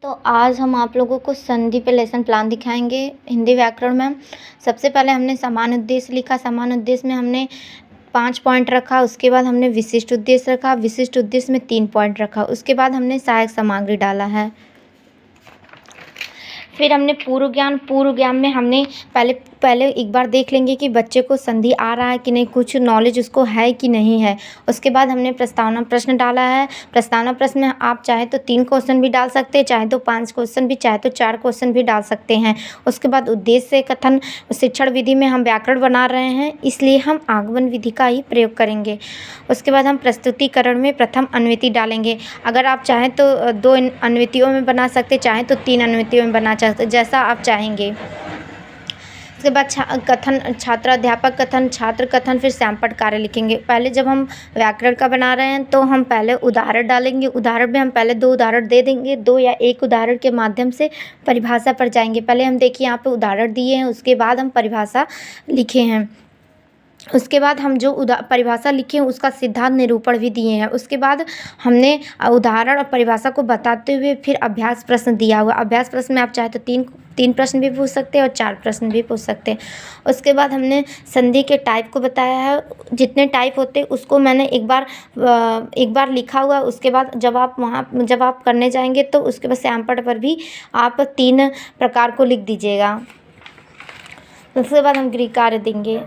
तो आज हम आप लोगों को संधि पे लेसन प्लान दिखाएंगे हिंदी व्याकरण में। सबसे पहले हमने सामान्य उद्देश्य लिखा। सामान्य उद्देश्य में हमने 5 पॉइंट रखा। उसके बाद हमने विशिष्ट उद्देश्य रखा। विशिष्ट उद्देश्य में 3 पॉइंट रखा। उसके बाद हमने सहायक सामग्री डाला है। फिर हमने पूर्व ज्ञान में हमने पहले एक बार देख लेंगे कि बच्चे को संधि आ रहा है कि नहीं, कुछ नॉलेज उसको है कि नहीं है। उसके बाद हमने प्रस्तावना प्रश्न डाला है। प्रस्तावना प्रश्न में आप चाहे तो 3 क्वेश्चन भी डाल सकते हैं, चाहे तो 5 क्वेश्चन भी, चाहे तो 4 क्वेश्चन भी डाल सकते हैं। उसके बाद उद्देश्य कथन शिक्षण विधि में हम व्याकरण बना रहे हैं, इसलिए हम आगमन विधि का ही प्रयोग करेंगे। उसके बाद हम प्रस्तुतिकरण में प्रथम अन्वयति डालेंगे। अगर आप चाहें तो 2 अन्वयतियों में बना सकते, चाहे तो 3 अन्वयतियों में बना सकते, जैसा आप चाहेंगे। उसके बाद कथन छात्र अध्यापक कथन, छात्र कथन, फिर सैंपट कार्य लिखेंगे। पहले जब हम व्याकरण का बना रहे हैं तो हम पहले उदाहरण डालेंगे। उदाहरण में हम पहले 2 उदाहरण दे देंगे, 2 या 1 उदाहरण के माध्यम से परिभाषा पर जाएंगे। पहले हम देखिए यहाँ पे उदाहरण दिए हैं, उसके बाद हम परिभाषा लिखे हैं। उसके बाद हम जो परिभाषा लिखे हैं उसका सिद्धांत निरूपण भी दिए हैं। उसके बाद हमने उदाहरण और परिभाषा को बताते हुए फिर अभ्यास प्रश्न दिया हुआ। अभ्यास प्रश्न में आप चाहे तो 3 प्रश्न भी पूछ सकते हैं और 4 प्रश्न भी पूछ सकते हैं। उसके बाद हमने संधि के टाइप को बताया है। जितने टाइप होते हैं उसको मैंने एक बार लिखा हुआ। उसके बाद जब आप करने जाएंगे तो उसके बाद सैंपट पर भी आप 3 प्रकार को लिख दीजिएगा। उसके बाद हम गृह कार्य देंगे।